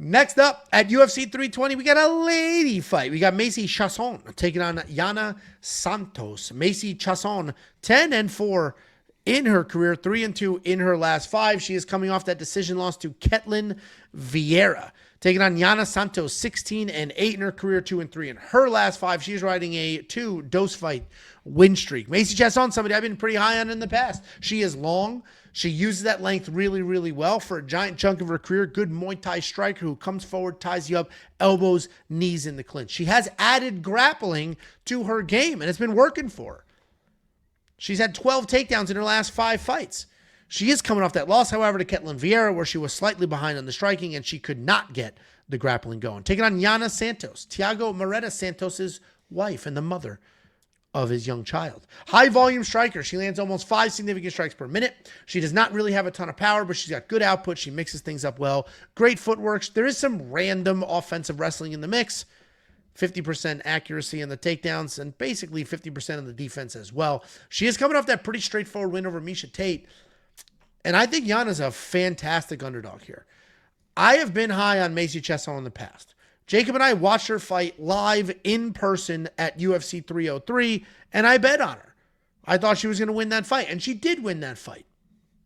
Next up at UFC 320, we got a lady fight. We got Macy Chiasson taking on Yana Santos. Macy Chiasson, 10-4 in her career, 3-2 in her last 5. She is coming off that decision loss to Ketlen Vieira. Taking on Yana Santos, 16-8 in her career, 2-3 in her last 5. She's riding a 2-dose fight win streak. Macy Chiasson, somebody I've been pretty high on in the past. She is long. She uses that length really, really well for a giant chunk of her career. Good Muay Thai striker who comes forward, ties you up, elbows, knees in the clinch. She has added grappling to her game, and it's been working for her. She's had 12 takedowns in her last 5 fights. She is coming off that loss, however, to Ketlen Vieira, where she was slightly behind on the striking, and she could not get the grappling going. Taking on Yana Santos, Tiago Moreta Santos' wife and the mother of his young child. High volume striker. She lands almost 5 significant strikes per minute. She does not really have a ton of power, but she's got good output. She mixes things up well. Great footwork. There is some random offensive wrestling in the mix. 50% accuracy in the takedowns and basically 50% in the defense as well. She is coming off that pretty straightforward win over Miesha Tate. And I think Yana's a fantastic underdog here. I have been high on Macy Chiasson in the past. Jacob and I watched her fight live in person at UFC 303, and I bet on her. I thought she was going to win that fight, and she did win that fight.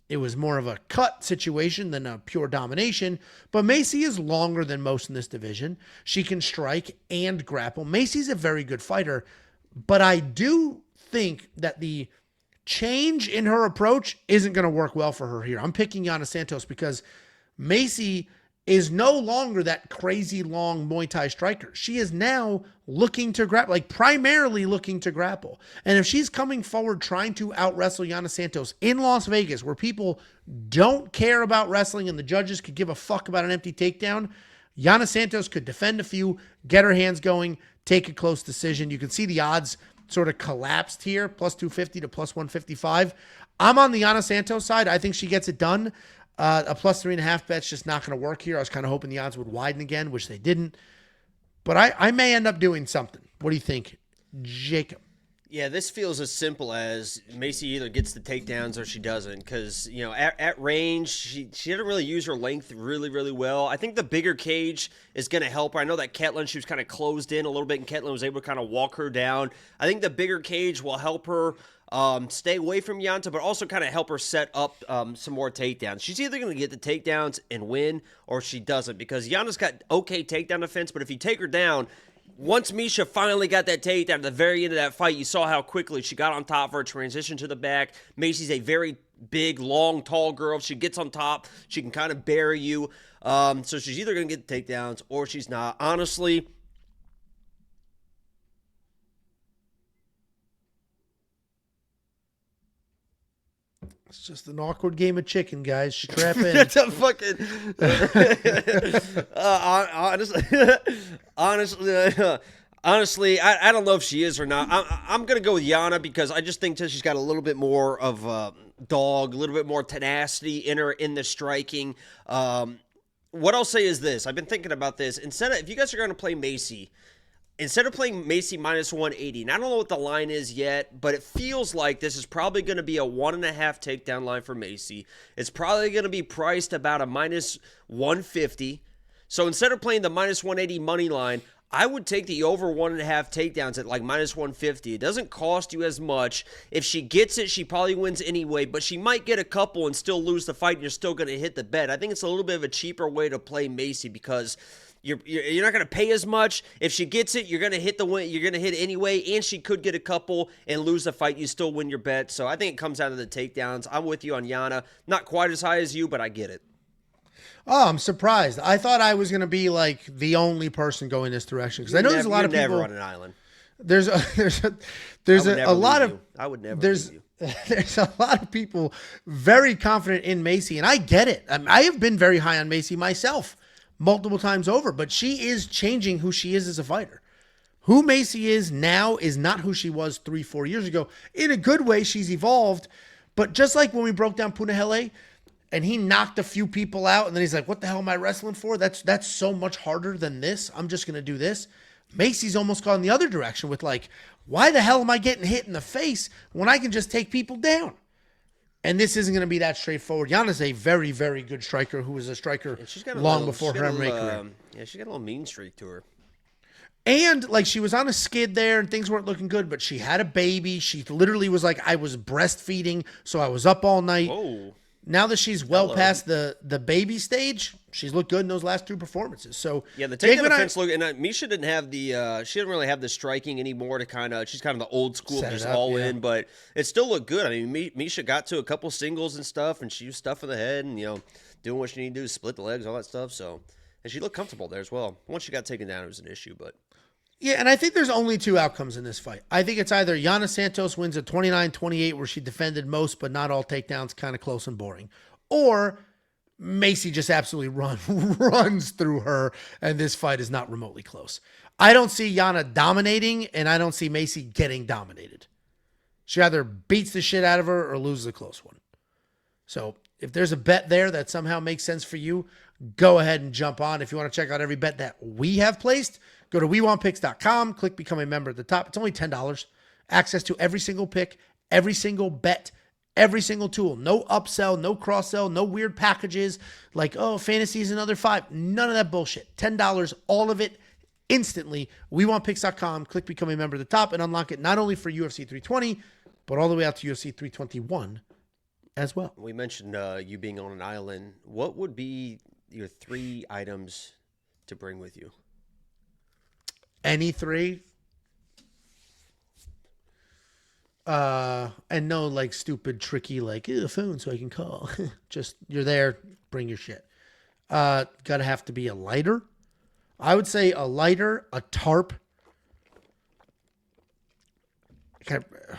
It was more of a cut situation than a pure domination, but Macy is longer than most in this division. She can strike and grapple. Macy's a very good fighter, but I do think that the change in her approach isn't going to work well for her here. I'm picking Yana Santos because Macy is no longer that crazy long Muay Thai striker. She is now looking to grapple, like primarily looking to grapple. And if she's coming forward trying to out-wrestle Yana Santos in Las Vegas, where people don't care about wrestling and the judges could give a fuck about an empty takedown, Yana Santos could defend a few, get her hands going, take a close decision. You can see the odds sort of collapsed here, plus 250 to plus 155. I'm on the Yana Santos side. I think she gets it done. A plus 3.5 bet's just not going to work here. I was kind of hoping the odds would widen again, which they didn't. But I may end up doing something. What do you think, Jacob? Yeah, this feels as simple as Macy either gets the takedowns or she doesn't. Because, you know, at range, she didn't really use her length really, really well. I think the bigger cage is going to help her. I know that Ketlen, she was kind of closed in a little bit, and Ketlen was able to kind of walk her down. I think the bigger cage will help her stay away from Yanta, but also kind of help her set up some more takedowns. She's either going to get the takedowns and win, or she doesn't, because Yana's got okay takedown defense, but if you take her down, once Miesha finally got that takedown at the very end of that fight, you saw how quickly she got on top of her, transition to the back. Macy's a very big, long, tall girl. If she gets on top, she can kind of bury you. So she's either going to get the takedowns or she's not. Honestly, it's just an awkward game of chicken, guys. Strap in. That's a fucking. Honestly, I don't know if she is or not. I'm gonna go with Yana because I just think that she's got a little bit more of a dog, a little bit more tenacity in her in the striking. What I'll say is this: I've been thinking about this. If you guys are gonna play Macy. Instead of playing Macy minus 180, and I don't know what the line is yet, but it feels like this is probably going to be a 1.5 takedown line for Macy. It's probably going to be priced about a minus 150. So instead of playing the minus 180 money line, I would take the over 1.5 takedowns at like minus 150. It doesn't cost you as much. If she gets it, she probably wins anyway, but she might get a couple and still lose the fight, and you're still going to hit the bet. I think it's a little bit of a cheaper way to play Macy because you're not going to pay as much. If she gets it, you're going to hit the win. You're going to hit anyway, and she could get a couple and lose the fight. You still win your bet. So I think it comes down to the takedowns. I'm with you on Yana. Not quite as high as you, but I get it. Oh, I'm surprised. I thought I was going to be like the only person going this direction because I know there's a lot of people. Never on an island. There's a lot of. I would never. There's a lot of people very confident in Macy, and I get it. I have been very high on Macy myself multiple times over, but she is changing who she is as a fighter. Who Macy is now is not who she was 3-4 years ago. In a good way, she's evolved, but just like when we broke down Punahele and he knocked a few people out and then he's like, what the hell am I wrestling for? That's so much harder than this. I'm just going to do this. Macy's almost gone the other direction with like, why the hell am I getting hit in the face when I can just take people down? And this isn't going to be that straightforward. Yana's a very, very good striker who was a striker before her MMA career. Yeah, she got a little mean streak to her. And like she was on a skid there and things weren't looking good, but she had a baby. She literally was like, I was breastfeeding, so I was up all night. Whoa. Now that she's past the baby stage, she's looked good in those last 2 performances. So yeah, the takedown defense look, and Misha didn't have she didn't really have the striking anymore to she's kind of the old school, just all in, but it still looked good. I mean, Misha got to a couple singles and stuff, and she was stuffing the head and doing what she needed to do, split the legs, all that stuff. So, and she looked comfortable there as well. Once she got taken down, it was an issue, but. Yeah, and I think there's only 2 outcomes in this fight. I think it's either Yana Santos wins a 29-28 where she defended most but not all takedowns, kind of close and boring. Or Macy just absolutely runs through her and this fight is not remotely close. I don't see Yana dominating and I don't see Macy getting dominated. She either beats the shit out of her or loses a close one. So if there's a bet there that somehow makes sense for you, go ahead and jump on. If you want to check out every bet that we have placed, go to WeWantPicks.com, click Become a Member at the top. It's only $10. Access to every single pick, every single bet, every single tool. No upsell, no cross-sell, no weird packages like, oh, fantasy is another $5. None of that bullshit. $10, all of it, instantly. WeWantPicks.com, click Become a Member at the top, and unlock it not only for UFC 320, but all the way out to UFC 321 as well. We mentioned you being on an island. What would be your 3 items to bring with you? Any 3. And no like stupid tricky like a phone so I can call. Just you're there, bring your shit. Gotta have to be a lighter. I would say a lighter, a tarp.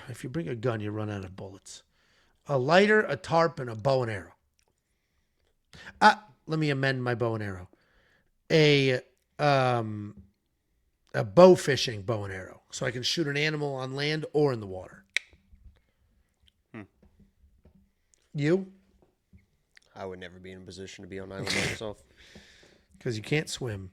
If you bring a gun, you run out of bullets. A lighter, a tarp, and a bow and arrow. Let me amend my bow and arrow. A bow fishing bow and arrow, so I can shoot an animal on land or in the water. You? I would never be in a position to be on island by myself. Because you can't swim.